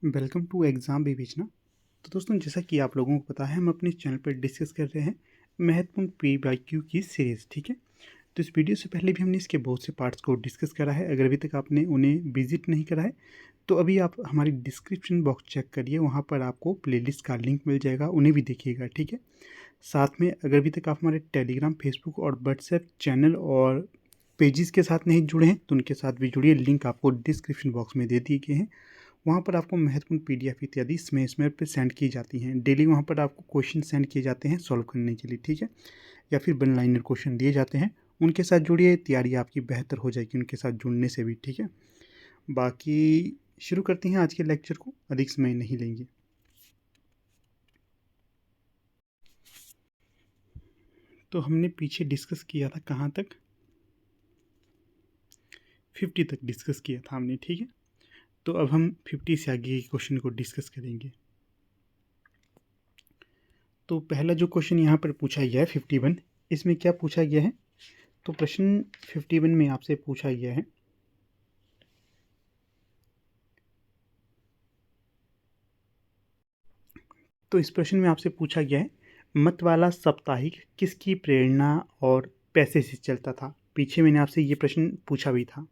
Welcome to exam विवेचना। तो दोस्तों, जैसा कि आप लोगों को पता है, हम अपने चैनल पर डिस्कस कर रहे हैं महत्वपूर्ण पी-वाई-क्यू की सीरीज़। ठीक है, तो इस वीडियो से पहले भी हमने इसके बहुत से पार्ट्स को डिस्कस करा है। अगर अभी तक आपने उन्हें विजिट नहीं करा है तो अभी आप हमारी डिस्क्रिप्शन बॉक्स चेक करिए, वहाँ पर आपको प्लेलिस्ट का लिंक मिल जाएगा, उन्हें भी देखिएगा। ठीक है, साथ में अगर अभी तक आप हमारे टेलीग्राम, फेसबुक और व्हाट्सएप चैनल और पेजेस के साथ नहीं जुड़े हैं तो उनके साथ भी जुड़िए। लिंक आपको डिस्क्रिप्शन बॉक्स में दे दिए गए हैं। वहाँ पर आपको महत्वपूर्ण पीडीएफ इत्यादि समय पे सेंड की जाती हैं। डेली वहाँ पर आपको क्वेश्चन सेंड किए जाते हैं सॉल्व करने के लिए। ठीक है, या फिर वन लाइनर क्वेश्चन दिए जाते हैं, उनके साथ जुड़िए, तैयारी आपकी बेहतर हो जाएगी उनके साथ जुड़ने से भी। ठीक है, बाकी शुरू करते हैं आज के लेक्चर को, अधिक समय नहीं लेंगे। तो हमने पीछे डिस्कस किया था कहाँ तक, 50 तक डिस्कस किया था हमने। ठीक है, तो अब हम 50 से आगे के क्वेश्चन को डिस्कस करेंगे। तो पहला जो क्वेश्चन यहाँ पर पूछा गया है 51, इसमें क्या पूछा गया है? तो प्रश्न 51 में आपसे पूछा गया है, तो इस प्रश्न में आपसे पूछा गया है, मतवाला साप्ताहिक किसकी प्रेरणा और पैसे से चलता था? पीछे मैंने आपसे ये प्रश्न पूछा भी था।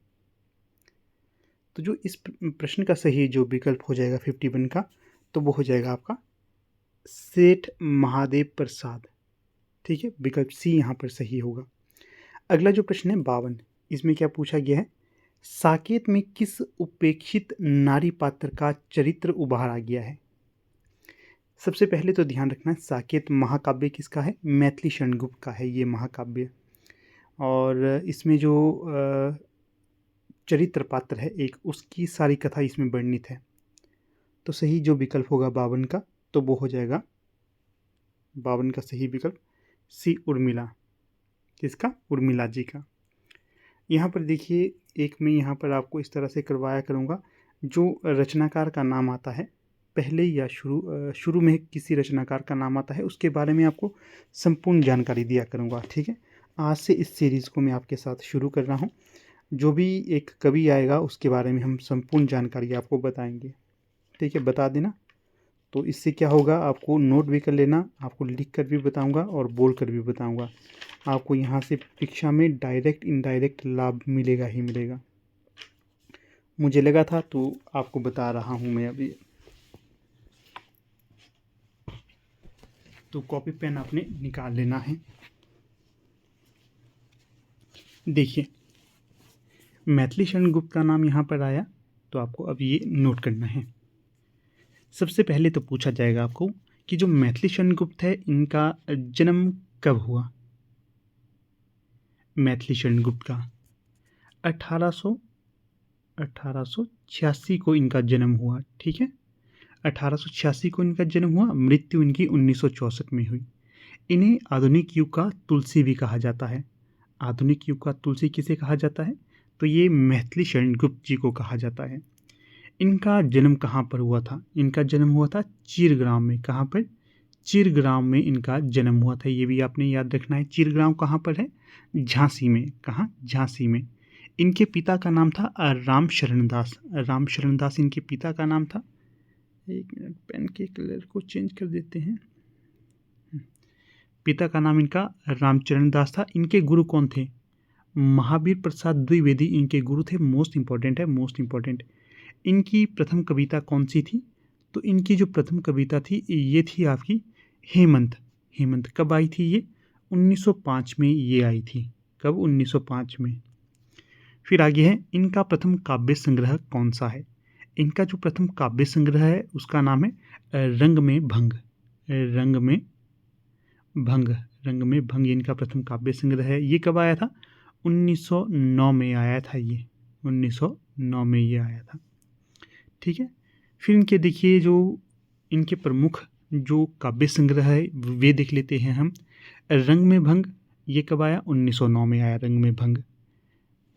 तो जो इस प्रश्न का सही जो विकल्प हो जाएगा 51 का, तो वो हो जाएगा आपका सेठ महादेव प्रसाद। ठीक है, विकल्प सी यहाँ पर सही होगा। अगला जो प्रश्न है 52, इसमें क्या पूछा गया है? साकेत में किस उपेक्षित नारी पात्र का चरित्र उभारा गया है? सबसे पहले तो ध्यान रखना, साकेत महाकाव्य किसका है? मैथिली शरण गुप्त का है ये महाकाव्य। और इसमें जो चरित्र पात्र है एक, उसकी सारी कथा इसमें वर्णित है। तो सही जो विकल्प होगा 52 का, तो वो हो जाएगा 52 का सही विकल्प सी, उर्मिला। किसका? उर्मिला जी का। यहाँ पर देखिए, एक मैं यहाँ पर आपको इस तरह से करवाया करूँगा, जो रचनाकार का नाम आता है पहले या शुरू में किसी रचनाकार का नाम आता है, उसके बारे में आपको संपूर्ण जानकारी दिया करूँगा। ठीक है, आज से इस सीरीज़ को मैं आपके साथ शुरू कर रहा हूँ। जो भी एक कवि आएगा उसके बारे में हम संपूर्ण जानकारी आपको बताएंगे। ठीक है, बता देना। तो इससे क्या होगा, आपको नोट भी कर लेना, आपको लिख कर भी बताऊँगा और बोल कर भी बताऊँगा। आपको यहाँ से परीक्षा में डायरेक्ट इनडायरेक्ट लाभ मिलेगा ही मिलेगा। मुझे लगा था तो आपको बता रहा हूँ मैं अभी। तो कॉपी पेन आपने निकाल लेना है। देखिए, मैथिली शरण गुप्त का नाम यहाँ पर आया, तो आपको अब ये नोट करना है। सबसे पहले तो पूछा जाएगा आपको कि जो मैथिली शरण गुप्त है, इनका जन्म कब हुआ? मैथिली शरण गुप्त का 1886 को इनका जन्म हुआ। ठीक है, 1886 को इनका जन्म हुआ, मृत्यु इनकी 1964 में हुई। इन्हें आधुनिक युग का तुलसी भी कहा जाता है। आधुनिक युग का तुलसी किसे कहा जाता है? तो ये मैथिली शरण गुप्त जी को कहा जाता है। इनका जन्म कहाँ पर हुआ था? इनका जन्म हुआ था चिरग्राम में। कहाँ पर? चिरग्राम में इनका जन्म हुआ था, ये भी आपने याद रखना है। चिरग्राम कहाँ पर है? झांसी में। कहाँ? झांसी में। इनके पिता का नाम था राम शरण दास। राम शरण दास इनके पिता का नाम था। एक मिनट, पेन के कलर को चेंज कर देते हैं। पिता का नाम इनका रामचरण दास था। इनके गुरु कौन थे? महावीर प्रसाद द्विवेदी इनके गुरु थे। मोस्ट इंपॉर्टेंट है, मोस्ट इंपॉर्टेंट। इनकी प्रथम कविता कौन सी थी? तो इनकी जो प्रथम कविता थी ये थी आपकी हेमंत। हेमंत कब आई थी ये? 1905 में ये आई थी। कब? 1905 में। फिर आगे है, इनका प्रथम काव्य संग्रह कौन सा है? इनका जो प्रथम काव्य संग्रह है उसका नाम है रंग में भंग। रंग में भंग। रंग में भंग इनका प्रथम काव्य संग्रह है। ये कब आया था? 1909 में आया था ये। 1909 में ये आया था। ठीक है, फिर इनके देखिए जो इनके प्रमुख जो काव्य संग्रह है वे देख लेते हैं हम। रंग में भंग ये कब आया? 1909 में आया रंग में भंग।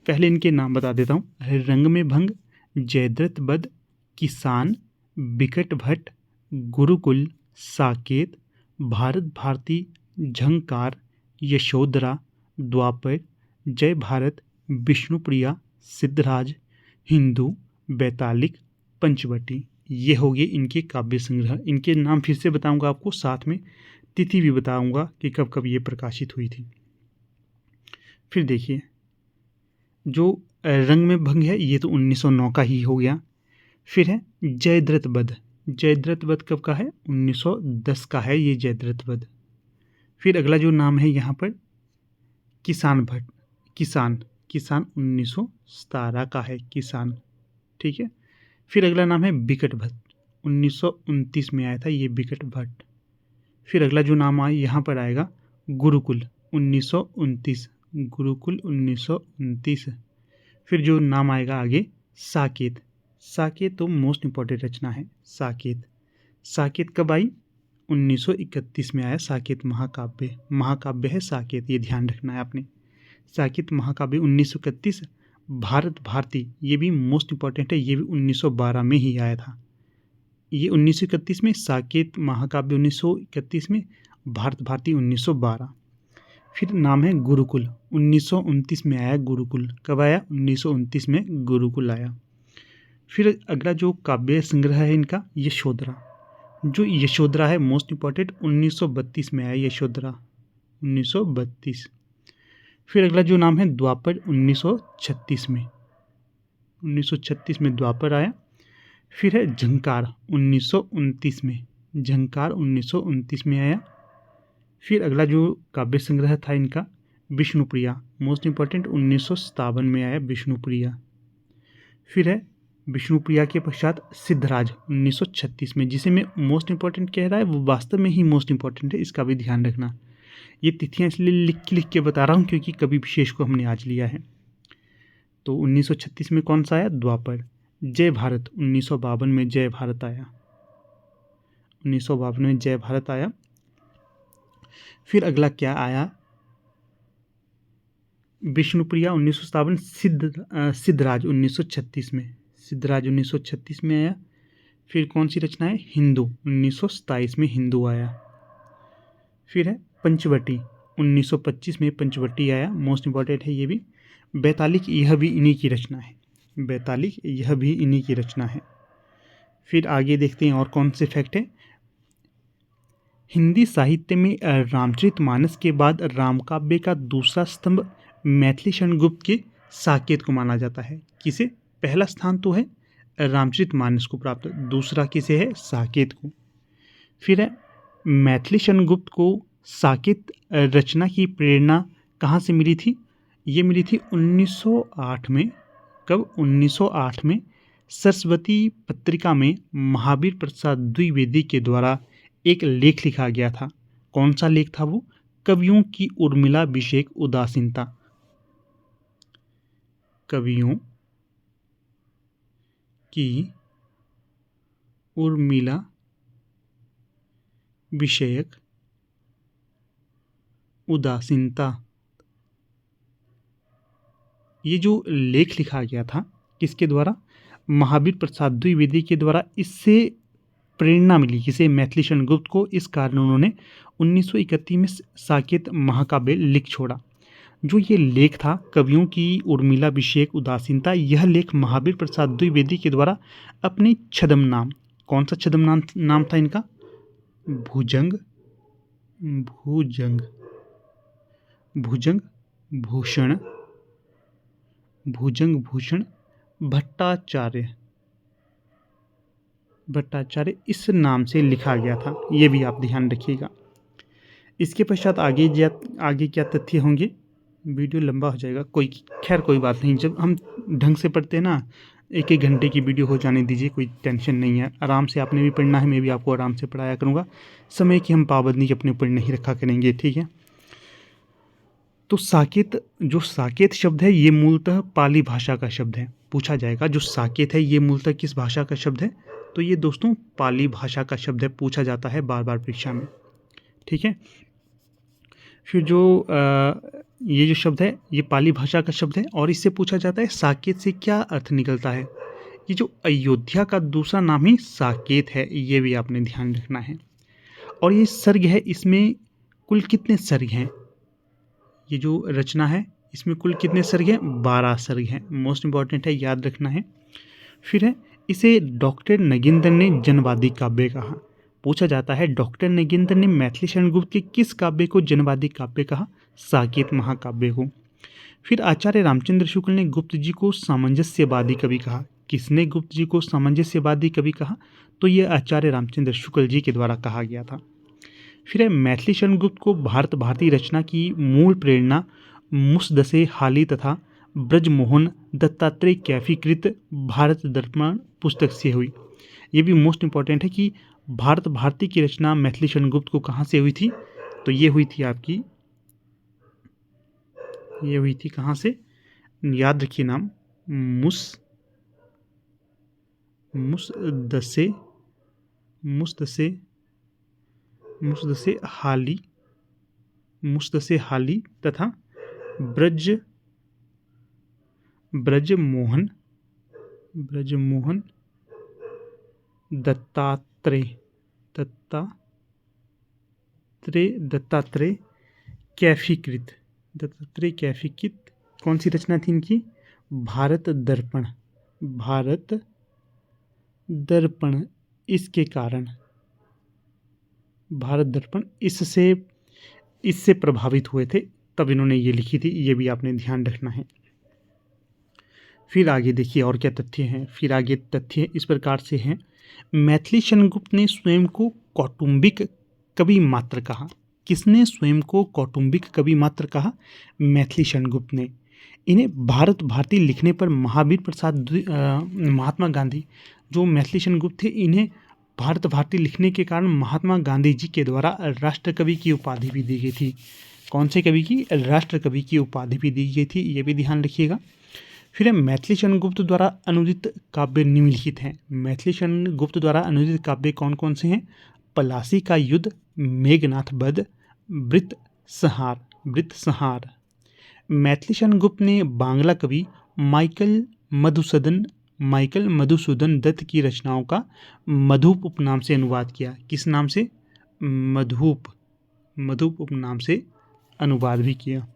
पहले इनके नाम बता देता हूँ। रंग में भंग, जयद्रथ बद, किसान, बिकट भट्ट, गुरुकुल, साकेत, भारत भारती, झंकार, यशोधरा, द्वापर, जय भारत, विष्णुप्रिया, सिद्धराज, हिंदू, बैतालिक, पंचवटी। ये हो गए इनके काव्य संग्रह। इनके नाम फिर से बताऊंगा आपको, साथ में तिथि भी बताऊंगा कि कब कब ये प्रकाशित हुई थी। फिर देखिए, जो रंग में भंग है ये तो 1909 का ही हो गया। फिर है जयद्रथ वध। जयद्रथ वध कब का है? 1910 का है ये जयद्रथ वध। फिर अगला जो नाम है यहाँ पर किसान भट्ट। किसान 1917 का है किसान। ठीक है। फिर अगला नाम है बिकट भट्ट, 1929 में आया था ये बिकट भट्ट। फिर अगला जो नाम आया यहाँ पर आएगा गुरुकुल, 1929, गुरुकुल 1929। फिर जो नाम आएगा आगे साकेत। साकेत तो मोस्ट इंपॉर्टेंट रचना है साकेत। साकेत कब आई? 1931 में आया साकेत महाकाव्य। महाकाव्य है साकेत, ये ध्यान रखना है आपने। साकेत महाकाव्य 1931। भारत भारती ये भी मोस्ट इंपॉर्टेंट है, ये भी 1912 में ही आया था। ये 1931 में, साकेत महाकाव्य 1931 में, भारत भारती 1912। फिर नाम है गुरुकुल, 1929 में आया गुरुकुल। कब आया? 1929 में गुरुकुल आया। फिर अगला जो काव्य संग्रह है इनका यशोधरा। जो यशोधरा है मोस्ट इंपॉर्टेंट, 1932 में आया यशोधरा, 1932। फिर अगला जो नाम है द्वापर, 1936 में, 1936 में द्वापर आया। फिर है झंकार, 1929 में, झंकार 1929 में आया। फिर अगला जो काव्य संग्रह था इनका विष्णुप्रिया, मोस्ट इंपॉर्टेंट, 1957 में आया विष्णुप्रिया। फिर है विष्णुप्रिया के पश्चात सिद्धराज, 1936 में। जिसे मैं मोस्ट इंपॉर्टेंट कह रहा है वो वास्तव में ही मोस्ट इंपॉर्टेंट है, इसका भी ध्यान रखना। ये तिथियां इसलिए लिख के बता रहा हूँ क्योंकि कवि विशेष को हमने आज लिया है। तो 1936 में कौन सा आया? द्वापर। जय भारत 1952 में जय भारत आया, 1952 में जय भारत आया। फिर अगला क्या आया? विष्णुप्रिया 1957, सिद्धराज 1936 में, सिद्धराज 1936 में आया। फिर कौन सी रचना है? हिंदू, 1927 में हिंदू आया। फिर है पंचवटी, 1925 में पंचवटी आया, मोस्ट इंपॉर्टेंट है ये भी। बैतालिक यह भी इन्हीं की रचना है, बैतालिक यह भी इन्हीं की रचना है। फिर आगे देखते हैं और कौन से फैक्ट है। हिंदी साहित्य में रामचरितमानस के बाद रामकाव्य का दूसरा स्तंभ मैथिली शरण गुप्त के साकेत को माना जाता है। किसे? पहला स्थान तो है रामचरितमानस को प्राप्त, दूसरा किसे है? साकेत को। फिर है मैथिली शरण गुप्त को साकेत रचना की प्रेरणा कहाँ से मिली थी? ये मिली थी 1908 में। कब? 1908 में सरस्वती पत्रिका में महावीर प्रसाद द्विवेदी के द्वारा एक लेख लिखा गया था। कौन सा लेख था वो? कवियों की उर्मिला विषयक उदासीनता। कवियों की उर्मिला विषयक उदासीनता, ये जो लेख लिखा गया था किसके द्वारा? महावीर प्रसाद द्विवेदी के द्वारा। इससे प्रेरणा मिली किसे? मैथिली शरण गुप्त को। इस कारण उन्होंने 1931 में साकेत महाकाव्य लिख छोड़ा। जो ये लेख था कवियों की उर्मिला विषयक उदासीनता, यह लेख महावीर प्रसाद द्विवेदी के द्वारा अपने छद्म नाम, कौन सा छद्म नाम था इनका? भुजंग, भुजंग, भुजंग भूषण, भुजंग भूषण भट्टाचार्य, भट्टाचार्य इस नाम से लिखा गया था। ये भी आप ध्यान रखिएगा। इसके पश्चात आगे क्या तथ्य होंगे? वीडियो लंबा हो जाएगा, कोई बात नहीं। जब हम ढंग से पढ़ते हैं ना, 1-1 घंटे की वीडियो हो जाने दीजिए, कोई टेंशन नहीं है। आराम से आपने भी पढ़ना है, मैं भी आपको आराम से पढ़ाया करूँगा। समय की हम पाबंदी अपने ऊपर नहीं रखा करेंगे, ठीक है। तो साकेत, जो साकेत शब्द है ये मूलतः पाली भाषा का शब्द है। पूछा जाएगा जो साकेत है ये मूलतः किस भाषा का शब्द है? तो ये दोस्तों पाली भाषा का शब्द है, पूछा जाता है बार बार परीक्षा में, ठीक है। फिर जो ये जो शब्द है ये पाली भाषा का शब्द है और इससे पूछा जाता है साकेत से क्या अर्थ निकलता है। ये जो अयोध्या का दूसरा नाम ही साकेत है, ये भी आपने ध्यान रखना है। और ये सर्ग है, इसमें कुल कितने सर्ग हैं? ये जो रचना है इसमें कुल कितने सर्ग हैं? 12 सर्ग हैं, मोस्ट इंपॉर्टेंट है, याद रखना है। फिर है इसे डॉक्टर नगेंद्र ने जनवादी काव्य कहा। पूछा जाता है डॉक्टर नगेंद्र ने मैथिली शरण गुप्त के किस काव्य को जनवादी काव्य कहा? साकेत महाकाव्य को। फिर आचार्य रामचंद्र शुक्ल ने गुप्त जी को सामंजस्यवादी कवि कहा। किसने गुप्त जी को सामंजस्यवादी कवि कहा? तो यह आचार्य रामचंद्र शुक्ल जी के द्वारा कहा गया था। फिर है मैथिली शरण गुप्त को भारत भारती रचना की मूल प्रेरणा मुसद्दे हाली तथा ब्रजमोहन दत्तात्रेय कैफीकृत भारत दर्पण पुस्तक से हुई। ये भी मोस्ट इंपॉर्टेंट है कि भारत भारती की रचना मैथिली शरण गुप्त को कहाँ से हुई थी? तो ये हुई थी आपकी, ये हुई थी कहाँ से? याद रखिए नाम, मुसद्दे हाली तथा ब्रजमोहन दत्तात्रेय कैफीकृत कौन सी रचना थी इनकी? भारत दर्पण। इसके कारण भारत दर्पण इससे प्रभावित हुए थे, तब इन्होंने ये लिखी थी। ये भी आपने ध्यान रखना है। फिर आगे देखिए और क्या तथ्य हैं। फिर आगे तथ्य इस प्रकार से हैं। मैथिली शरण गुप्त ने स्वयं को कौटुंबिक कवि मात्र कहा। किसने स्वयं को कौटुंबिक कवि मात्र कहा? मैथिली शरण गुप्त ने। इन्हें भारत भारती लिखने पर महावीर प्रसाद महात्मा गांधी, जो मैथिली शरण गुप्त थे, इन्हें भारत भारती लिखने के कारण महात्मा गांधी जी के द्वारा राष्ट्र कवि की उपाधि भी दी गई थी। कौन से कवि की? राष्ट्र कवि की उपाधि भी दी गई थी। ये भी ध्यान रखिएगा। फिर मैथिली शरण गुप्त द्वारा अनुदित काव्य निम्नलिखित हैं। मैथिली शरण गुप्त द्वारा अनुदित काव्य कौन कौन से हैं? पलासी का युद्ध, मेघनाथ वध, वृत्तसंहार। मैथिली शरण गुप्त ने बांग्ला कवि माइकल मधुसूदन दत्त की रचनाओं का मधुप उपनाम से अनुवाद किया। किस नाम से? मधुप उपनाम से अनुवाद भी किया।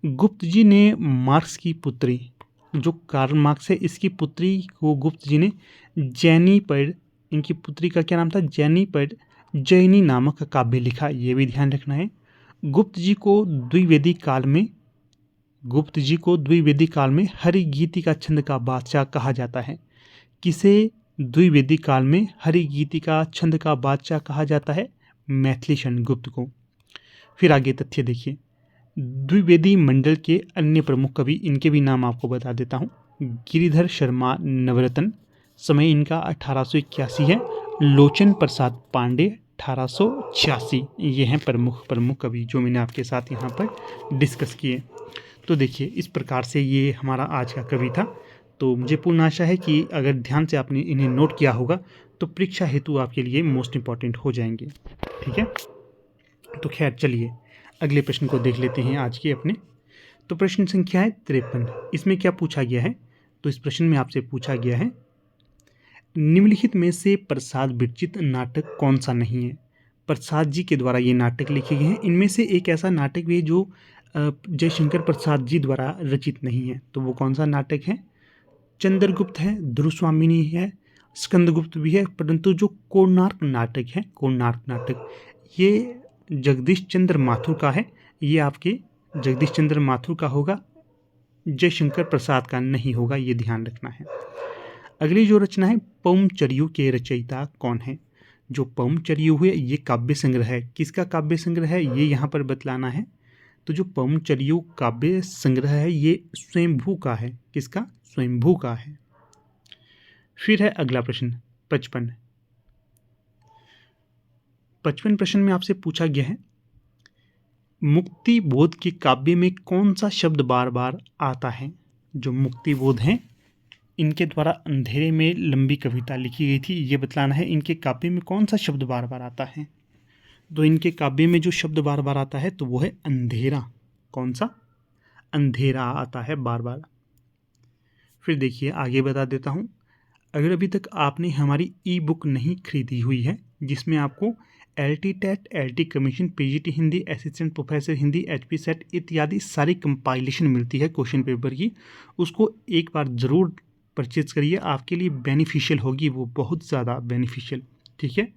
गुप्त जी ने मार्क्स की पुत्री, जो कार्ल मार्क्स है, इसकी पुत्री को गुप्त जी ने जेनिपेड, इनकी पुत्री का क्या नाम था? जेनिपेड, जैनी नामक काव्य लिखा। ये भी ध्यान रखना है। गुप्त जी को द्विवेदी काल में हरिगीति का छंद का बादशाह कहा जाता है। किसे द्विवेदी काल में हरिगीति का छंद का बादशाह कहा जाता है? मैथिली शरण गुप्त को। फिर आगे तथ्य देखिए। द्विवेदी मंडल के अन्य प्रमुख कवि, इनके भी नाम आपको बता देता हूँ। गिरिधर शर्मा नवरत्न, समय इनका 1881 है। लोचन प्रसाद पांडे 1886। ये हैं प्रमुख कवि जो मैंने आपके साथ यहाँ पर डिस्कस किए। तो देखिए इस प्रकार से ये हमारा आज का कवि था। तो मुझे पूर्ण आशा है कि अगर ध्यान से आपने इन्हें नोट किया होगा तो परीक्षा हेतु आपके लिए मोस्ट इम्पॉर्टेंट हो जाएंगे। ठीक है, तो खैर चलिए अगले प्रश्न को देख लेते हैं आज के अपने। तो प्रश्न संख्या है 53। इसमें क्या पूछा गया है? तो इस प्रश्न में आपसे पूछा गया है, निम्नलिखित में से प्रसाद विरचित नाटक कौन सा नहीं है? प्रसाद जी के द्वारा ये नाटक लिखे गए हैं। इनमें से एक ऐसा नाटक भी है जो जयशंकर प्रसाद जी द्वारा रचित नहीं है। तो वो कौन सा नाटक है? चंद्रगुप्त है, ध्रुवस्वामिनी है, स्कंदगुप्त भी है, परंतु जो कोणार्क नाटक ये जगदीश चंद्र माथुर का है। ये आपके जगदीश चंद्र माथुर का होगा, जयशंकर प्रसाद का नहीं होगा, ये ध्यान रखना है। अगली जो रचना है, पौमचरियु के रचयिता कौन है? जो पौमचरियु है ये काव्य संग्रह है। किसका काव्य संग्रह है ये यहाँ पर बतलाना है। तो जो पौमचरियु काव्य संग्रह है ये स्वयंभू का है। किसका? स्वयंभू का है। फिर है अगला प्रश्न 55 प्रश्न में आपसे पूछा गया है, मुक्ति बोध के काव्य में कौन सा शब्द बार बार आता है? जो मुक्ति बोध हैं इनके द्वारा अंधेरे में लंबी कविता लिखी गई थी, ये बतलाना है इनके काव्य में कौन सा शब्द बार बार आता है। तो इनके काव्य में जो शब्द बार बार आता है तो वो है अंधेरा। कौन सा? अंधेरा आता है बार बार। फिर देखिए आगे बता देता हूँ, अगर अभी तक आपने हमारी ई बुक नहीं खरीदी हुई है जिसमें आपको LT TET, LT commission, PGT Hindi, assistant professor Hindi, HP SET इत्यादि सारी कंपाइलेशन मिलती है क्वेश्चन पेपर की, उसको एक बार ज़रूर परचेज करिए, आपके लिए बेनिफिशियल होगी, वो बहुत ज़्यादा बेनिफिशियल। ठीक है,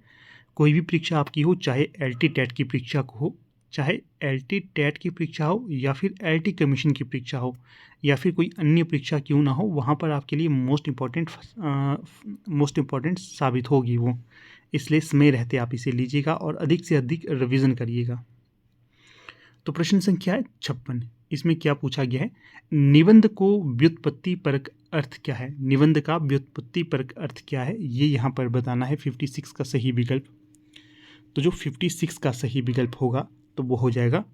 कोई भी परीक्षा आपकी हो, चाहे LT टेट की परीक्षा हो, चाहे LT टेट की परीक्षा हो, या फिर LT कमीशन की परीक्षा हो, या फिर कोई अन्य परीक्षा क्यों ना हो, वहाँ पर आपके लिए मोस्ट इम्पॉर्टेंट साबित होगी वो। इसलिए समय रहते आप इसे लीजिएगा और अधिक से अधिक रिवीजन करिएगा। तो प्रश्न संख्या है 56। इसमें क्या पूछा गया है, निबंध को व्युत्पत्ति परक अर्थ क्या है। निबंध का व्युत्पत्ति परक अर्थ क्या है, ये यहाँ पर बताना है 56 का सही विकल्प। तो जो 56 का सही विकल्प होगा तो वो हो जाएगा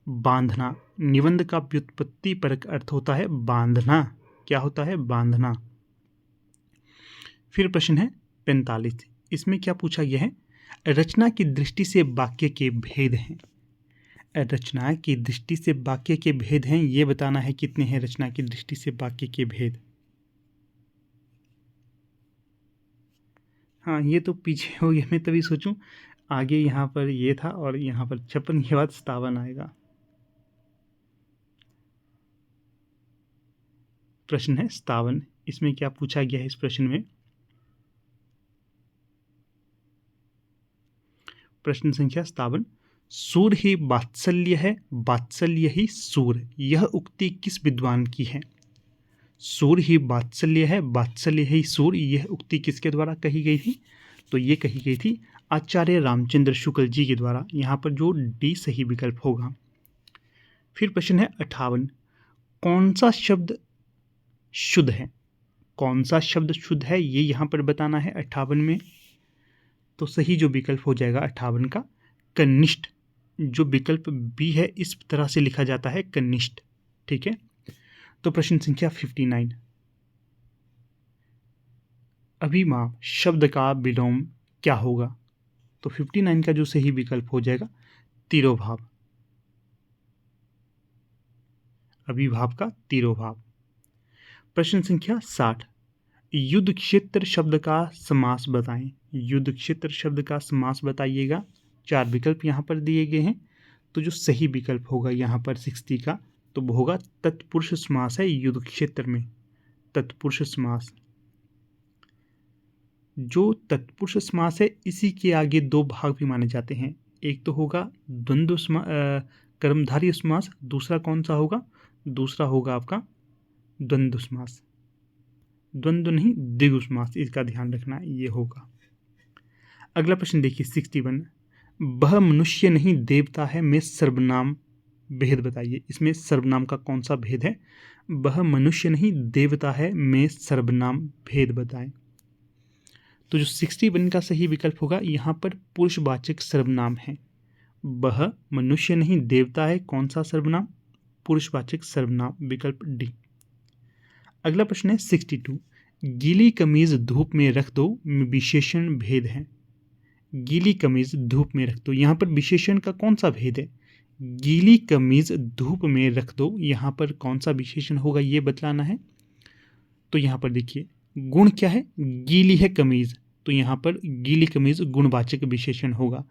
बांधना। निबंध का व्युत्पत्ति परक अर्थ होता है बांधना। क्या होता है, बांधना। फिर प्रश्न है 45। इसमें क्या पूछा गया है, रचना की दृष्टि से वाक्य के भेद हैं। रचना की दृष्टि से वाक्य के भेद हैं, ये बताना है कितने हैं रचना की दृष्टि से वाक्य के भेद। हाँ, ये तो पीछे हो गया, मैं तभी सोचूं आगे यहाँ पर ये था और यहाँ पर 56 के बाद 57 आएगा। प्रश्न है 57। इसमें क्या पूछा गया है, इस प्रश्न में प्रश्न संख्या 57, सूर ही वात्सल्य है, वात्सल्य ही सूर, यह उक्ति किस विद्वान की है। सूर ही वात्सल्य है, वात्सल्य ही सूर, यह उक्ति किसके द्वारा कही गई थी, तो ये कही गई थी आचार्य रामचंद्र शुक्ल जी के द्वारा। यहाँ पर जो डी सही विकल्प होगा। फिर प्रश्न है 58, कौन सा शब्द शुद्ध है। कौन सा शब्द शुद्ध है, ये यहाँ पर बताना है 58 में। तो सही जो विकल्प हो जाएगा 58 का कनिष्ठ। जो विकल्प बी है इस तरह से लिखा जाता है कनिष्ठ। ठीक है, तो प्रश्न संख्या 59, अभिमाव शब्द का विलोम क्या होगा। तो 59 का जो सही विकल्प हो जाएगा तिरोभाव। अभिभाव का तिरोभाव। प्रश्न संख्या 60, युद्ध क्षेत्र शब्द का समास बताएं। युद्ध क्षेत्र शब्द का समास बताइएगा। 4 विकल्प यहाँ पर दिए गए हैं। तो जो सही विकल्प होगा यहाँ पर 60 का तो वो होगा तत्पुरुष समास है युद्ध क्षेत्र में। तत्पुरुष समास, जो तत्पुरुष समास है इसी के आगे 2 भाग भी माने जाते हैं। एक तो होगा द्वंद्व कर्मधारय समास, दूसरा कौन सा होगा, दूसरा होगा आपका द्वंद्व समास। द्वंद्व नहीं, द्विगु समास, इसका ध्यान रखना ये होगा। अगला प्रश्न देखिए 61, वह मनुष्य नहीं देवता है में सर्वनाम भेद बताइए। इसमें सर्वनाम का कौन सा भेद है, वह मनुष्य नहीं देवता है में सर्वनाम भेद बताएं। तो जो 61 का सही विकल्प होगा यहाँ पर पुरुषवाचक सर्वनाम है। वह मनुष्य नहीं देवता है, कौन सा सर्वनाम, पुरुषवाचक सर्वनाम, विकल्प डी। अगला प्रश्न है 62, गीली कमीज धूप में रख दो में विशेषण भेद है। गीली कमीज धूप में रख दो, यहाँ पर विशेषण का कौन सा भेद है। गीली कमीज धूप में रख दो, यहाँ पर कौन सा विशेषण होगा ये बतलाना है। तो यहाँ पर देखिए गुण क्या है, गीली है कमीज, तो यहाँ पर गीली कमीज गुणवाचक विशेषण होगा।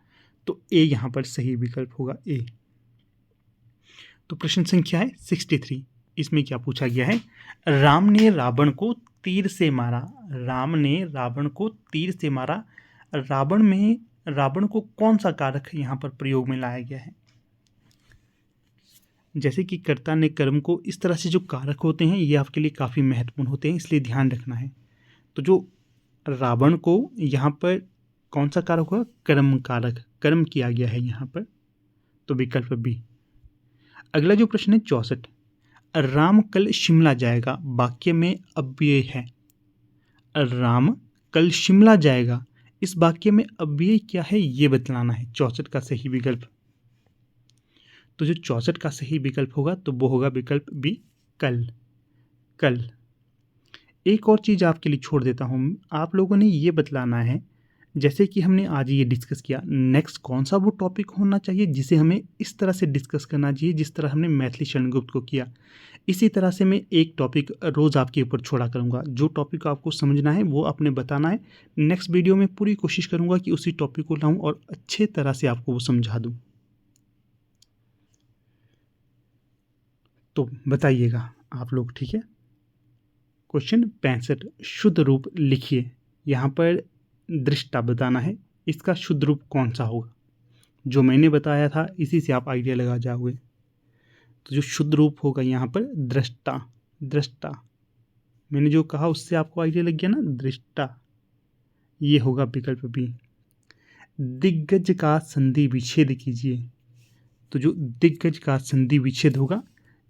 तो ए यहाँ पर सही विकल्प होगा ए। तो प्रश्न संख्या है 63। इसमें क्या पूछा गया है, राम ने रावण को तीर से मारा। राम ने रावण को तीर से मारा, रावण में रावण को कौन सा कारक यहाँ पर प्रयोग में लाया गया है। जैसे कि कर्ता ने कर्म को, इस तरह से जो कारक होते हैं ये आपके लिए काफ़ी महत्वपूर्ण होते हैं, इसलिए ध्यान रखना है। तो जो रावण को यहाँ पर कौन सा कारक होगा, कर्म कारक, कर्म किया गया है यहाँ पर, तो विकल्प बी। अगला जो प्रश्न है 64, राम कल शिमला जाएगा, वाक्य में अव्यय है। राम कल शिमला जाएगा, इस वाक्य में अव्यय क्या है ये बतलाना है। 64 का सही विकल्प, तो जो 64 का सही विकल्प होगा तो वो होगा विकल्प बी कल। कल। एक और चीज़ आपके लिए छोड़ देता हूँ, आप लोगों ने ये बतलाना है, जैसे कि हमने आज ये डिस्कस किया, नेक्स्ट कौन सा वो टॉपिक होना चाहिए जिसे हमें इस तरह से डिस्कस करना चाहिए जिस तरह हमने मैथिली शरण गुप्त को किया। इसी तरह से मैं एक टॉपिक रोज़ आपके ऊपर छोड़ा करूँगा। जो टॉपिक आपको समझना है वो आपने बताना है। नेक्स्ट वीडियो में पूरी कोशिश करूँगा कि उसी टॉपिक को लाऊँ और अच्छे तरह से आपको वो समझा दूँ। तो बताइएगा आप लोग, ठीक है। क्वेश्चन 65 शुद्ध रूप लिखिए। यहाँ पर दृष्टा बताना है, इसका शुद्ध रूप कौन सा होगा। जो मैंने बताया था इसी से आप आइडिया लगा जाओगे। तो जो शुद्ध रूप होगा यहाँ पर दृष्टा, दृष्टा मैंने जो कहा उससे आपको आइडिया लग गया ना, दृष्टा। ये होगा विकल्प बी। दिग्गज का संधि विच्छेद कीजिए। तो जो दिग्गज का संधि विच्छेद होगा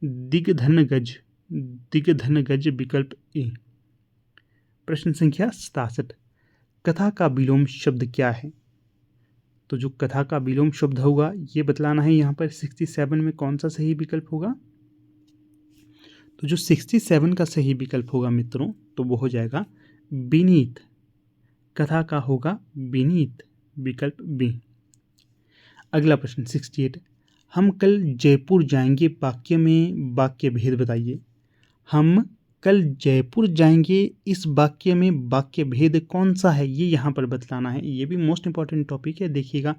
दिग्धन गज, दिग्धन गज विकल्प ए। प्रश्न संख्या 67 कथा का विलोम शब्द क्या है। तो जो कथा का विलोम शब्द होगा ये बतलाना है। यहाँ पर 67 में कौन सा सही विकल्प होगा। तो जो 67 का सही विकल्प होगा मित्रों, तो वो हो जाएगा विनीत। कथा का होगा विनीत, विकल्प बी। अगला प्रश्न 68 हम कल जयपुर जाएंगे वाक्य में वाक्य भेद बताइए। हम कल जयपुर जाएंगे, इस वाक्य में वाक्य भेद कौन सा है ये यहाँ पर बतलाना है। ये भी मोस्ट इंपॉर्टेंट टॉपिक है। देखिएगा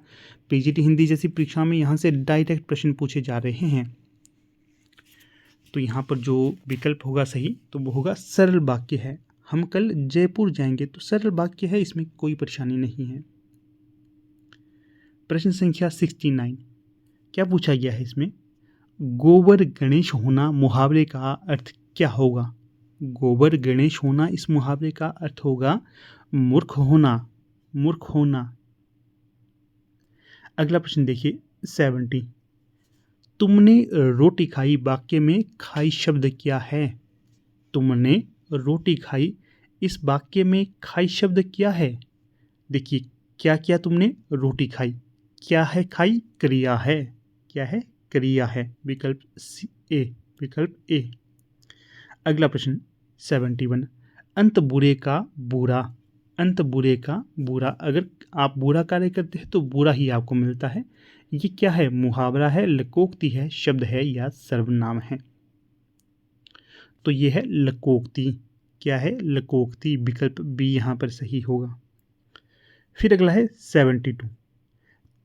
पीजीटी हिंदी जैसी परीक्षा में यहाँ से डायरेक्ट प्रश्न पूछे जा रहे हैं। तो यहाँ पर जो विकल्प होगा सही तो वो होगा सरल वाक्य है। हम कल जयपुर जाएंगे तो सरल वाक्य है, इसमें कोई परेशानी नहीं है। प्रश्न संख्या 69 क्या पूछा गया है इसमें। गोबर गणेश होना मुहावरे का अर्थ क्या होगा। गोबर गणेश होना इस मुहावरे का अर्थ होगा मूर्ख होना, मूर्ख होना। अगला प्रश्न देखिए 70 तुमने रोटी खाई वाक्य में खाई शब्द क्या है। तुमने रोटी खाई, इस वाक्य में खाई शब्द क्या है। देखिए क्या किया तुमने, रोटी खाई। क्या है खाई, क्रिया है। क्या है, क्रिया है, विकल्प ए, विकल्प ए। अगला प्रश्न 71 अंत बुरे का बुरा, अंत बुरे का बुरा। अगर आप बुरा कार्य करते हैं तो बुरा ही आपको मिलता है। ये क्या है, मुहावरा है, लकोक्ति है, शब्द है या सर्वनाम है। तो ये है लकोक्ति। क्या है, लकोक्ति, विकल्प बी यहाँ पर सही होगा। फिर अगला है 72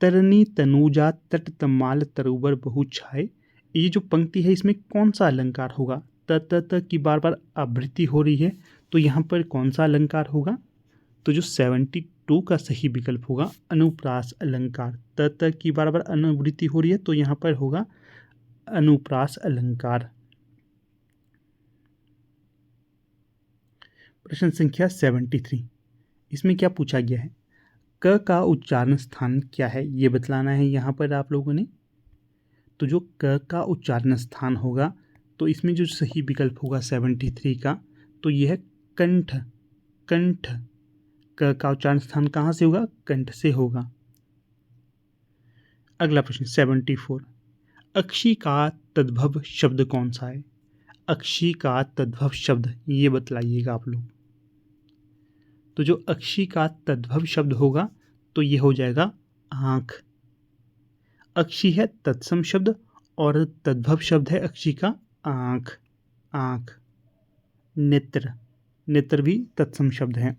तरनी तनूजा तट तमाल तरुबर बहु छाए। ये जो पंक्ति है इसमें कौन सा अलंकार होगा। त की बार बार आवृत्ति हो रही है, तो यहाँ पर कौन सा अलंकार होगा। तो जो 72 का सही विकल्प होगा अनुप्रास अलंकार। त की बार बार अनुवृत्ति हो रही है तो यहाँ पर होगा अनुप्रास अलंकार। प्रश्न संख्या 73 इसमें क्या पूछा गया है। क का उच्चारण स्थान क्या है ये बतलाना है यहाँ पर आप लोगों ने। तो जो क का उच्चारण स्थान होगा तो इसमें जो सही विकल्प होगा 73 का तो यह है कंठ, कंठ। क का उच्चारण स्थान कहाँ से होगा, कंठ से होगा। अगला प्रश्न 74 अक्षी का तद्भव शब्द कौन सा है। अक्षी का तद्भव शब्द ये बतलाइएगा आप लोग। तो जो अक्षी का तद्भव शब्द होगा तो ये हो जाएगा आँख। अक्षी है तत्सम शब्द और तद्भव शब्द है अक्षी का आँख, आँख। नेत्र, नेत्र भी तत्सम शब्द है।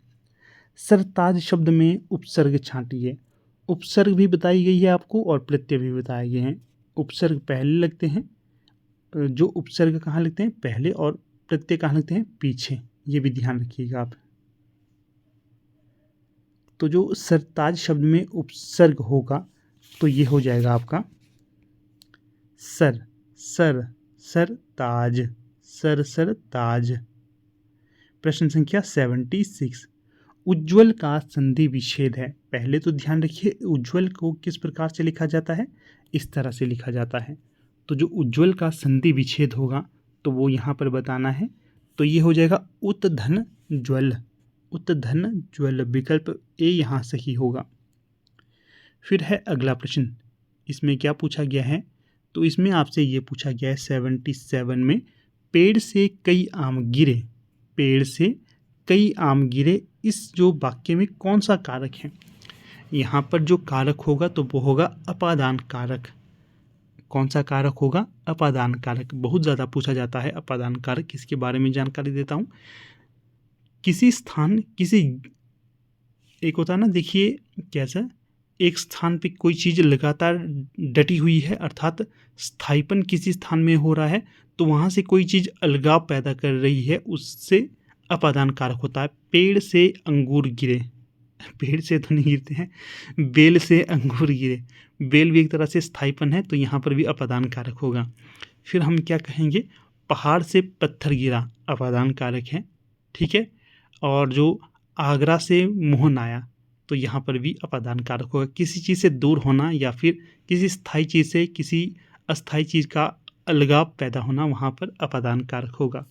सरताज शब्द में उपसर्ग छांटिए। उपसर्ग भी बताई गई है आपको और प्रत्यय भी बताए गए हैं। उपसर्ग पहले लगते हैं, जो उपसर्ग कहाँ लगते हैं, पहले, और प्रत्यय कहाँ लगते हैं, पीछे। ये भी ध्यान रखिएगा आप। तो जो सरताज शब्द में उपसर्ग होगा तो ये हो जाएगा आपका सर, सर, सरताज, सर, सरताज। प्रश्न संख्या 76 उज्ज्वल का संधि विच्छेद है। पहले तो ध्यान रखिए उज्ज्वल को किस प्रकार से लिखा जाता है, इस तरह से लिखा जाता है। तो जो उज्ज्वल का संधि विच्छेद होगा तो वो यहाँ पर बताना है। तो ये हो जाएगा उत्धन ज्वल, उत्धन ज्वल, विकल्प ए यहाँ सही होगा। फिर है अगला प्रश्न, इसमें क्या पूछा गया है। तो इसमें आपसे ये पूछा गया है 77 में पेड़ से कई आम गिरे, पेड़ से कई आम गिरे, इस जो वाक्य में कौन सा कारक है। यहाँ पर जो कारक होगा तो वो होगा अपादान कारक। कौन सा कारक होगा, अपादान कारक। बहुत ज़्यादा पूछा जाता है अपादान कारक, इसके बारे में जानकारी देता हूँ। किसी स्थान, किसी, एक होता है ना, देखिए कैसा, एक स्थान पे कोई चीज़ लगातार डटी हुई है, अर्थात स्थायीपन किसी स्थान में हो रहा है, तो वहाँ से कोई चीज़ अलगाव पैदा कर रही है, उससे अपादान कारक होता है। पेड़ से अंगूर गिरे, पेड़ से तो नहीं गिरते हैं, बेल से अंगूर गिरे, बेल भी एक तरह से स्थायीपन है, तो यहाँ पर भी अपादान कारक होगा। फिर हम क्या कहेंगे, पहाड़ से पत्थर गिरा, अपादान कारक है, ठीक है। और जो आगरा से मोहन आया, तो यहाँ पर भी अपादान कारक होगा। किसी चीज़ से दूर होना या फिर किसी स्थायी चीज़ से किसी अस्थायी चीज़ का अलगाव पैदा होना, वहाँ पर अपादान कारक होगा।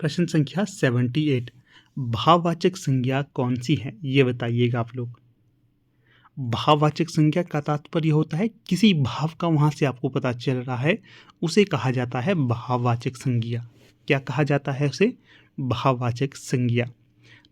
प्रश्न संख्या 78, भाववाचक संज्ञा कौन सी है, ये बताइएगा आप लोग। भाववाचक संज्ञा का तात्पर्य होता है किसी भाव का वहाँ से आपको पता चल रहा है, उसे कहा जाता है भाववाचक संज्ञा। क्या कहा जाता है उसे? भाववाचक संज्ञा।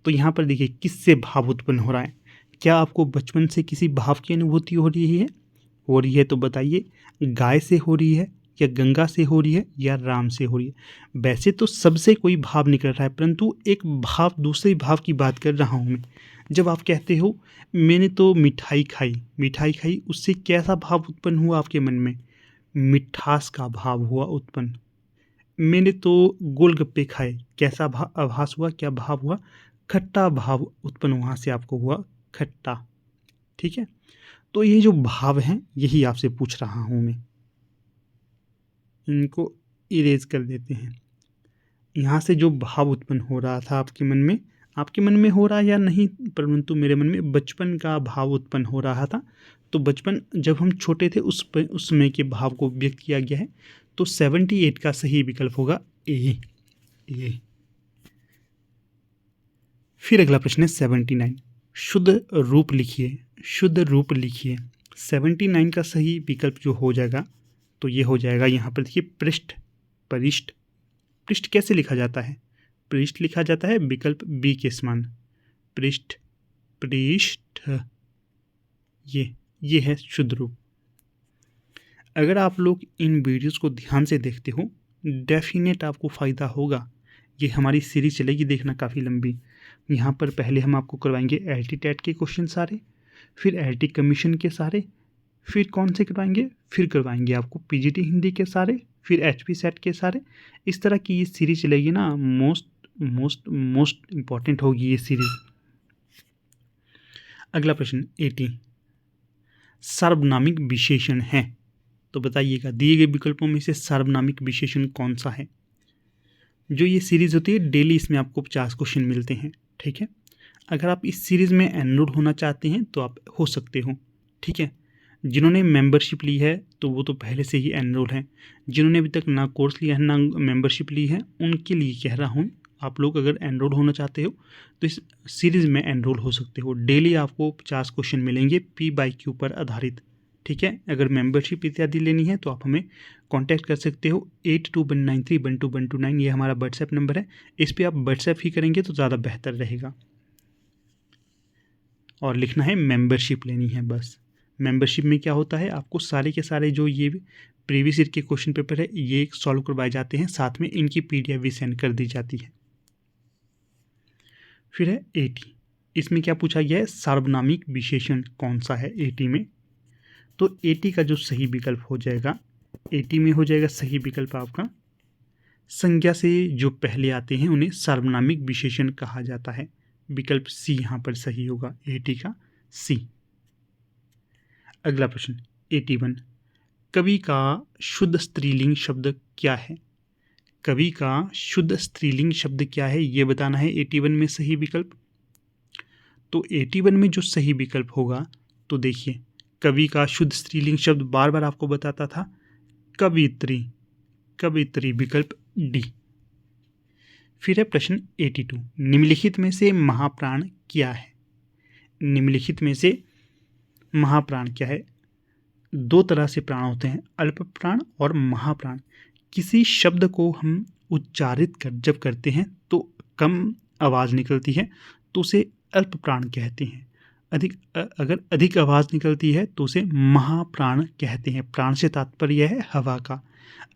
तो यहाँ पर देखिए, किससे भाव उत्पन्न हो रहा है। क्या आपको बचपन से किसी भाव की अनुभूति हो रही है? तो बताइए, गाय से हो रही है या गंगा से हो रही है या राम से हो रही है? वैसे तो सबसे कोई भाव निकल रहा है, परंतु एक भाव, दूसरे भाव की बात कर रहा हूँ मैं। जब आप कहते हो मैंने तो मिठाई खाई, उससे कैसा भाव उत्पन्न हुआ आपके मन में? मिठास का भाव हुआ उत्पन्न। मैंने तो गोलगप्पे खाए, कैसा आभास हुआ, क्या भाव हुआ? खट्टा भाव उत्पन्न वहाँ से आपको हुआ, खट्टा, ठीक है। तो ये जो भाव हैं, यही आपसे पूछ रहा हूँ मैं। इनको इरेज कर देते हैं। यहाँ से जो भाव उत्पन्न हो रहा था आपके मन में हो रहा या नहीं, परंतु मेरे मन में बचपन का भाव उत्पन्न हो रहा था। तो बचपन, जब हम छोटे थे, उस समय के भाव को व्यक्त किया गया है। तो 78 का सही विकल्प होगा ए। फिर अगला प्रश्न है 79, शुद्ध रूप लिखिए। 79 का सही विकल्प जो हो जाएगा, तो ये हो जाएगा, यहाँ पर देखिए, पृष्ठ, परिष्ठ। पृष्ठ कैसे लिखा जाता है? पृष्ठ लिखा जाता है विकल्प बी के समान, पृष्ठ, ये है शुद्ध रूप। अगर आप लोग इन वीडियोस को ध्यान से देखते हो, डेफिनेट आपको फ़ायदा होगा। ये हमारी सीरीज चलेगी, देखना, काफ़ी लंबी। यहाँ पर पहले हम आपको करवाएंगे LT टेट के क्वेश्चन सारे, फिर LT कमीशन के सारे, फिर कौन से करवाएंगे, फिर करवाएंगे आपको PGT हिंदी के सारे, फिर HP सेट के सारे। इस तरह की ये सीरीज चलेगी ना, मोस्ट इम्पॉर्टेंट होगी ये सीरीज। अगला प्रश्न 80, सार्वनामिक विशेषण है, तो बताइएगा दिए गए विकल्पों में से सार्वनामिक विशेषण कौन सा है। जो ये सीरीज़ होती है, डेली इसमें आपको 50 क्वेश्चन मिलते हैं, ठीक है। अगर आप इस सीरीज़ में एनरोल होना चाहते हैं तो आप हो सकते हो, ठीक है। जिन्होंने मेंबरशिप ली है तो वो तो पहले से ही एनरोल हैं। जिन्होंने अभी तक ना कोर्स लिया है ना मेंबरशिप ली है, उनके लिए कह रहा हूँ, आप लोग अगर एनरोल होना चाहते हो तो इस सीरीज़ में एनरोल हो सकते हो। डेली आपको 50 क्वेश्चन मिलेंगे P/Q पर आधारित, ठीक है। अगर मेंबरशिप इत्यादि लेनी है तो आप हमें कांटेक्ट कर सकते हो। 8219312129 ये हमारा व्हाट्सएप नंबर है। इस पर आप व्हाट्सएप ही करेंगे तो ज़्यादा बेहतर रहेगा। और लिखना है मेंबरशिप लेनी है बस। मेंबरशिप में क्या होता है, आपको सारे के सारे जो ये प्रीवियस ईयर के क्वेश्चन पेपर है, ये सॉल्व करवाए जाते हैं, साथ में इनकी PDF भी सेंड कर दी जाती है। फिर है 80, इसमें क्या पूछा गया है, सार्वनामिक विशेषण कौन सा है 80 में। तो 80 का जो सही विकल्प हो जाएगा, 80 में हो जाएगा सही विकल्प आपका, संज्ञा से जो पहले आते हैं उन्हें सार्वनामिक विशेषण कहा जाता है। विकल्प सी यहाँ पर सही होगा, 80 का सी। अगला प्रश्न 81, कवि का शुद्ध स्त्रीलिंग शब्द क्या है। कवि का शुद्ध स्त्रीलिंग शब्द क्या है, ये बताना है 81 में सही विकल्प। तो 81 में जो सही विकल्प होगा, तो देखिए, कवि का शुद्ध स्त्रीलिंग शब्द बार बार आपको बताता था, कवित्री, विकल्प डी। फिर है प्रश्न 82, निम्नलिखित में से महाप्राण क्या है। निम्नलिखित में से महाप्राण क्या है। दो तरह से प्राण होते हैं, अल्प प्राण और महाप्राण। किसी शब्द को हम उच्चारित जब करते हैं तो कम आवाज़ निकलती है तो उसे अल्प प्राण कहते हैं। अगर अधिक आवाज़ निकलती है तो उसे महाप्राण कहते हैं। प्राण से तात्पर्य है हवा का।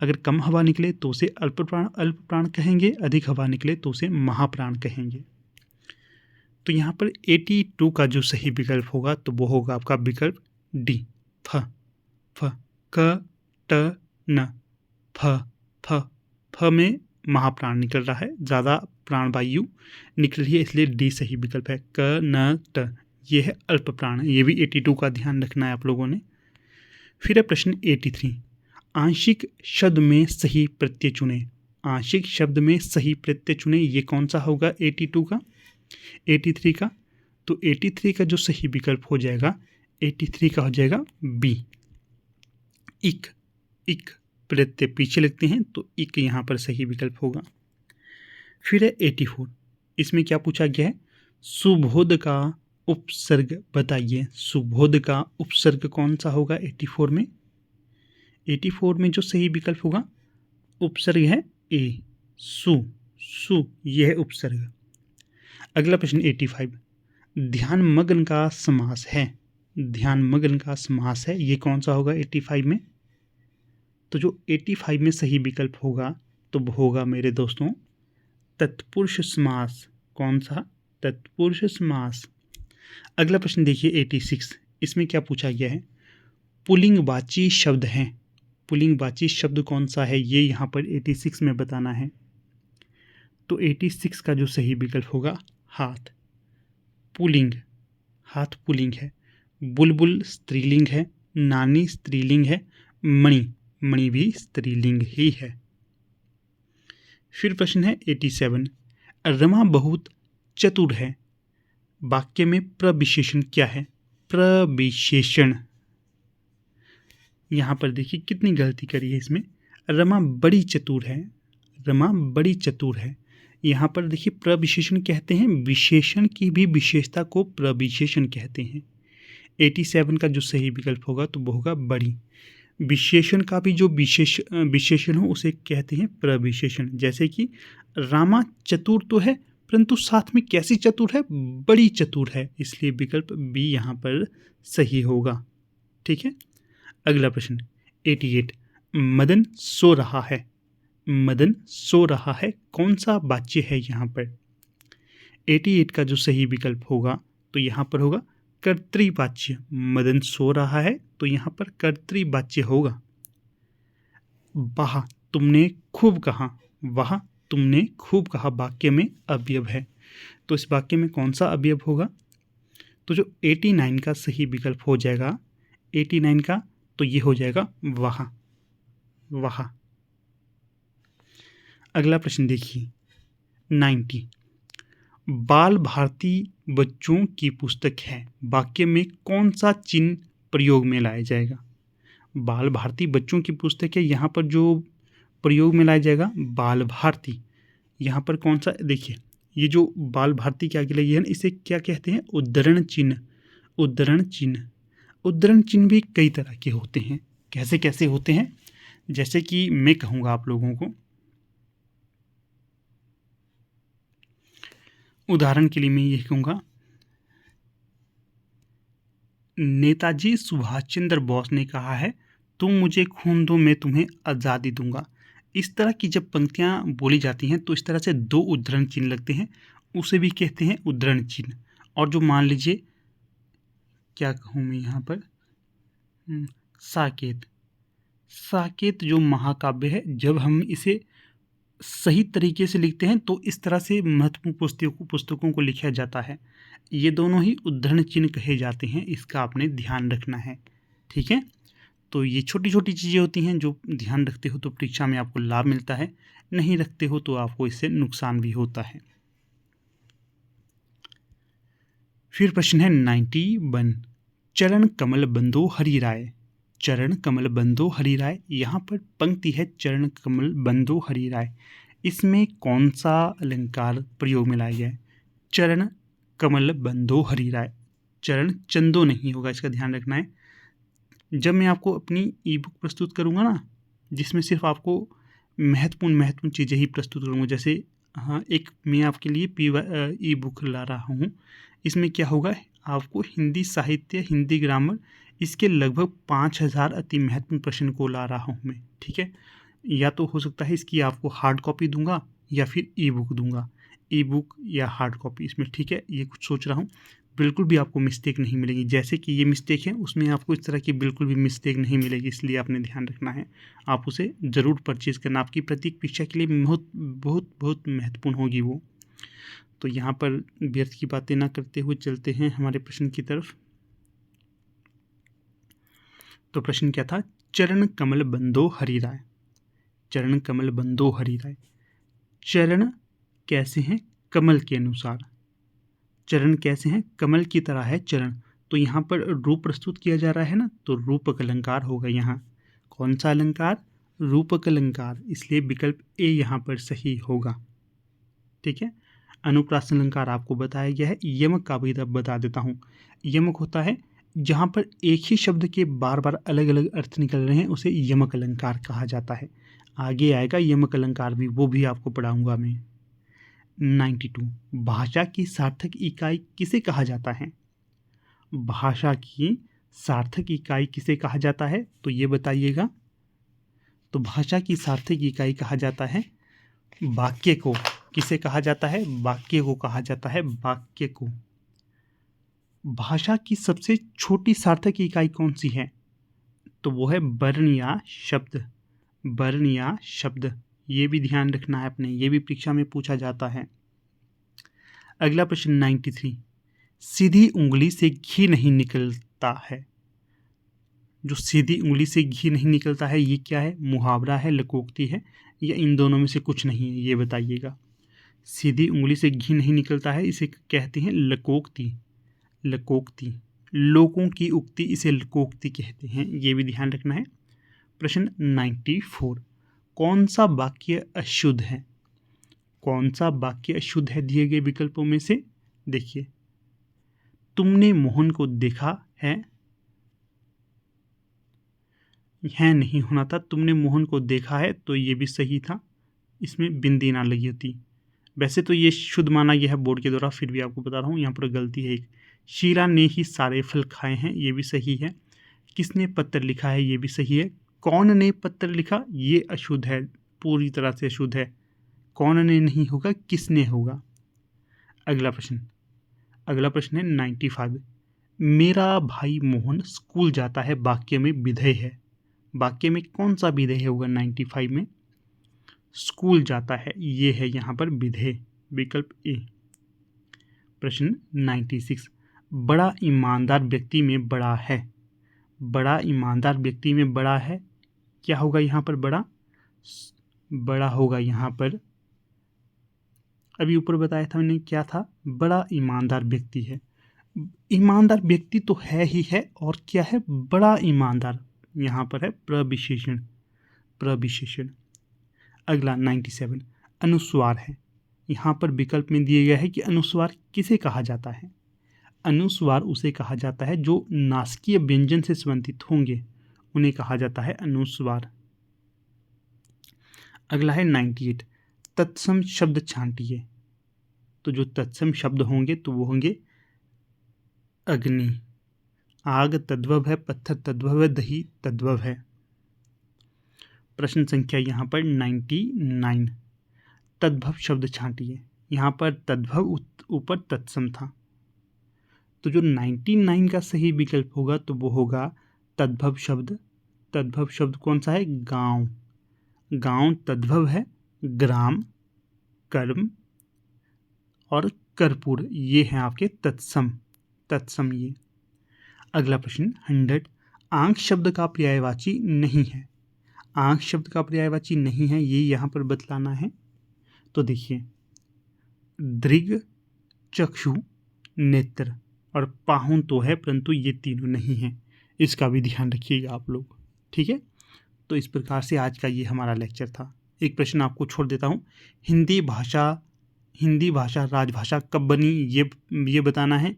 अगर कम हवा निकले तो उसे अल्प प्राण कहेंगे, अधिक हवा निकले तो उसे महाप्राण कहेंगे। तो यहाँ पर 82 का जो सही विकल्प होगा तो वो होगा आपका विकल्प डी, फ क ट न। फ में महाप्राण निकल रहा है, ज़्यादा प्राणवायु निकल रही है, इसलिए डी सही विकल्प है। क न ट ये है अल्प प्राण, ये भी 82 का ध्यान रखना है आप लोगों ने। फिर है प्रश्न 83, आंशिक शब्द में सही प्रत्यय चुने। आंशिक शब्द में सही प्रत्यय चुने, ये कौन सा होगा 82 का, 83 का? तो 83 का जो सही विकल्प हो जाएगा, 83 का हो जाएगा बी, इक। इक प्रत्यय पीछे लिखते हैं तो इक यहाँ पर सही विकल्प होगा। फिर है 84, इसमें क्या पूछा गया है, सुबोध का उपसर्ग बताइए। सुबोध का उपसर्ग कौन सा होगा 84 में? 84 में जो सही विकल्प होगा उपसर्ग है ए, सु। सु यह है उपसर्ग। अगला प्रश्न 85, ध्यान मग्न का समास है। ध्यान मग्न का समास है, ये कौन सा होगा 85 में? तो जो 85 में सही विकल्प होगा तो वो होगा मेरे दोस्तों तत्पुरुष समास। कौन सा? तत्पुरुष समास। अगला प्रश्न देखिए 86, इसमें क्या पूछा गया है, पुल्लिंगवाची शब्द हैं। पुल्लिंगवाची शब्द कौन सा है, ये यहाँ पर 86 में बताना है। तो 86 का जो सही विकल्प होगा हाथ। पुल्लिंग, हाथ पुल्लिंग है। बुलबुल स्त्रीलिंग है, नानी स्त्रीलिंग है, मणि, मणि भी स्त्रीलिंग ही है। फिर प्रश्न है 87, रमा बहुत चतुर है, वाक्य में प्रविशेषण क्या है? प्रविशेषण, यहाँ पर देखिए कितनी गलती करी है इसमें। रमा बड़ी चतुर है, रमा बड़ी चतुर है। यहाँ पर देखिए प्रविशेषण कहते हैं, विशेषण की भी विशेषता को प्रविशेषण कहते हैं। 87 का जो सही विकल्प होगा तो वो होगा बड़ी। विशेषण का भी जो विशेषण हो उसे कहते हैं प्रविशेषण। जैसे कि रामा चतुर तो है परंतु साथ में कैसी चतुर है? बड़ी चतुर है, इसलिए विकल्प बी यहाँ पर सही होगा। ठीक है। अगला प्रश्न 88, मदन सो रहा है। मदन सो रहा है, कौन सा वाच्य है यहाँ पर? 88 का जो सही विकल्प होगा तो यहाँ पर होगा कर्तृवाच्य। मदन सो रहा है तो यहाँ पर कर्तृवाच्य होगा। वाह तुमने खूब कहा, वाह तुमने खूब कहा वाक्य में अवयव है, तो इस वाक्य में कौन सा अवयव होगा? तो जो 89 का सही विकल्प हो जाएगा, 89 का तो ये हो जाएगा वाह, वाह। अगला प्रश्न देखिए 90, बाल भारती बच्चों की पुस्तक है, वाक्य में कौन सा चिन्ह प्रयोग में लाया जाएगा? बाल भारती बच्चों की पुस्तक है, यहाँ पर जो प्रयोग में लाया जाएगा बाल भारती। यहाँ पर कौन सा, देखिए ये जो बाल भारती के आगे लगी है ना, इसे क्या कहते हैं? उद्धरण चिन्ह। उद्धरण चिन्ह, उद्धरण चिन्ह भी कई तरह के होते हैं। कैसे कैसे होते हैं? जैसे कि मैं कहूँगा आप लोगों को, उदाहरण के लिए मैं ये कहूँगा, नेताजी सुभाष चंद्र बोस ने कहा है तुम मुझे खून दो मैं तुम्हें आज़ादी दूंगा। इस तरह की जब पंक्तियाँ बोली जाती हैं तो इस तरह से दो उद्धरण चिन्ह लगते हैं, उसे भी कहते हैं उद्धरण चिन्ह। और जो मान लीजिए क्या कहूँ मैं यहाँ पर, साकेत। साकेत जो महाकाव्य है, जब हम इसे सही तरीके से लिखते हैं तो इस तरह से महत्वपूर्ण पुस्तकों को लिखा जाता है। ये दोनों ही उद्धरण चिन्ह कहे जाते हैं, इसका आपने ध्यान रखना है। ठीक है, तो ये छोटी छोटी चीज़ें होती हैं, जो ध्यान रखते हो तो परीक्षा में आपको लाभ मिलता है, नहीं रखते हो तो आपको इससे नुकसान भी होता है। फिर प्रश्न है 91, चरण कमल बंदो हरि राय। चरण कमल बंदो हरि राय, यहाँ पर पंक्ति है चरण कमल बंदो हरि राय, इसमें कौन सा अलंकार प्रयोग में लाया जाए? चरण कमल बंदो हरि राय, चरण चंदो नहीं होगा, इसका ध्यान रखना है। जब मैं आपको अपनी ई बुक प्रस्तुत करूँगा ना, जिसमें सिर्फ आपको महत्वपूर्ण चीज़ें ही प्रस्तुत करूँगा, जैसे एक मैं आपके लिए ई बुक ला रहा हूँ, इसमें क्या होगा, आपको हिंदी साहित्य, हिंदी ग्रामर, इसके लगभग 5000 अति महत्वपूर्ण प्रश्न को ला रहा हूँ मैं। ठीक है, या तो हो सकता है इसकी आपको हार्ड कॉपी दूंगा या फिर ई बुक दूंगा, ई बुक या हार्ड कॉपी इसमें, ठीक है। ये कुछ सोच रहा हूँ, बिल्कुल भी आपको मिस्टेक नहीं मिलेगी। जैसे कि ये मिस्टेक है उसमें आपको इस तरह की बिल्कुल भी मिस्टेक नहीं मिलेगी, इसलिए आपने ध्यान रखना है। आप उसे ज़रूर परचेज़ करना, आपकी प्रत्येक परीक्षा के लिए बहुत बहुत बहुत महत्वपूर्ण होगी वो। तो यहाँ पर व्यर्थ की बातें ना करते हुए चलते हैं हमारे प्रश्न की तरफ। तो प्रश्न क्या था? चरण कमल बंदो हरि राय। चरण कमल बंदो हरि राय। चरण कैसे हैं? कमल के अनुसार। चरण कैसे हैं? कमल की तरह है चरण। तो यहाँ पर रूप प्रस्तुत किया जा रहा है ना, तो रूपक अलंकार होगा यहाँ। कौन सा अलंकार? रूपक अलंकार, इसलिए विकल्प ए यहाँ पर सही होगा, ठीक है। अनुप्रास अलंकार आपको बताया गया है। यमक का भी बता देता हूँ। यमक होता है जहाँ पर एक ही शब्द के बार बार अलग अलग अर्थ निकल रहे हैं, उसे यमक अलंकार कहा जाता है। आगे आएगा यमक अलंकार भी, वो भी आपको पढ़ाऊंगा मैं। 92, भाषा की सार्थक इकाई किसे कहा जाता है? भाषा की सार्थक इकाई किसे कहा जाता है, तो ये बताइएगा। तो भाषा की सार्थक इकाई कहा जाता है वाक्य को। किसे कहा जाता है? वाक्य को कहा जाता है, वाक्य को। भाषा की सबसे छोटी सार्थक इकाई कौन सी है? तो वो है वर्ण या शब्द। वर्ण या शब्द, ये भी ध्यान रखना है अपने, ये भी परीक्षा में पूछा जाता है। अगला प्रश्न 93, सीधी उंगली से घी नहीं निकलता है। जो सीधी उंगली से घी नहीं निकलता है, ये क्या है? मुहावरा है, लोकोक्ति है, या इन दोनों में से कुछ नहीं है, ये बताइएगा। सीधी उंगली से घी नहीं निकलता है, इसे कहते हैं लोकोक्ति। लोकोक्ति, लोगों की उक्ति, इसे लोकोक्ति कहते हैं, ये भी ध्यान रखना है। प्रश्न 94, कौन सा वाक्य अशुद्ध है? कौन सा वाक्य अशुद्ध है दिए गए विकल्पों में से? देखिए, तुमने मोहन को देखा है नहीं होना था, तुमने मोहन को देखा है, तो ये भी सही था, इसमें बिंदी ना लगी होती। वैसे तो ये शुद्ध माना गया है बोर्ड के द्वारा, फिर भी आपको बता रहा हूँ, यहाँ पर गलती है एक। शीरा ने ही सारे फल खाए हैं, ये भी सही है। किसने पत्र लिखा है, ये भी सही है। कौन ने पत्र लिखा, ये अशुद्ध है, पूरी तरह से अशुद्ध है। कौन ने नहीं होगा, किसने होगा। अगला प्रश्न है 95, मेरा भाई मोहन स्कूल जाता है वाक्य में विधेय है। वाक्य में कौन सा विधेय होगा 95 में? स्कूल जाता है, ये है यहाँ पर विधेय, विकल्प ए। प्रश्न 96, बड़ा ईमानदार व्यक्ति में बड़ा है। बड़ा ईमानदार व्यक्ति में बड़ा है, क्या होगा यहाँ पर? बड़ा होगा यहाँ पर, अभी ऊपर बताया था मैंने, क्या था? बड़ा ईमानदार व्यक्ति है। ईमानदार व्यक्ति तो है ही है, और क्या है? बड़ा ईमानदार, यहाँ पर है प्रविशेषण। प्रविशेषण। अगला 97, अनुस्वार है। यहाँ पर विकल्प में दिया गया है कि अनुस्वार किसे कहा जाता है? अनुस्वार उसे कहा जाता है जो नासकीय व्यंजन से संबंधित होंगे, उन्हें कहा जाता है अनुस्वार। अगला है 98, तत्सम शब्द छांटिए। तो जो तत्सम शब्द होंगे तो वो होंगे अग्नि, आग तद्भव है, पत्थर तद्भव है, दही तद्भव है। प्रश्न संख्या यहाँ पर 99, तद्भव शब्द छांटिए। यहाँ पर तद्भव ऊपर तत्सम था, तो जो 99 का सही विकल्प होगा तो वो होगा तद्भव शब्द। तद्भव शब्द कौन सा है? गांव। गांव तद्भव है ग्राम, कर्म और कर्पूर, ये हैं आपके तत्सम। तत्सम ये। अगला प्रश्न 100, आंख शब्द का पर्यायवाची नहीं है। आंख शब्द का पर्यायवाची नहीं है, ये यहाँ पर बतलाना है। तो देखिए, दृग, चक्षु, नेत्र और पाहुन तो है, परंतु ये तीनों नहीं हैं, इसका भी ध्यान रखिएगा आप लोग, ठीक है। तो इस प्रकार से आज का ये हमारा लेक्चर था। एक प्रश्न आपको छोड़ देता हूँ, हिंदी भाषा राजभाषा कब बनी, ये बताना है।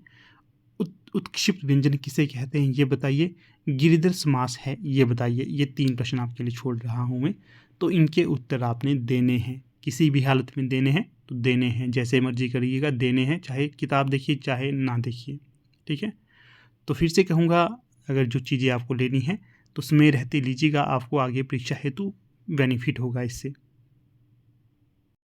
उत्क्षिप्त व्यंजन किसे कहते हैं, ये बताइए। गिरिधर समास है, ये बताइए। ये 3 प्रश्न आपके लिए छोड़ रहा हूँ मैं, तो इनके उत्तर आपने देने हैं, किसी भी हालत में देने हैं तो देने हैं, जैसे मर्जी करिएगा, देने हैं, चाहे किताब देखिए चाहे ना देखिए, ठीक है। तो फिर से कहूँगा, अगर जो चीज़ें आपको लेनी है तो उसमें रहते लीजिएगा, आपको आगे परीक्षा हेतु बेनिफिट होगा इससे।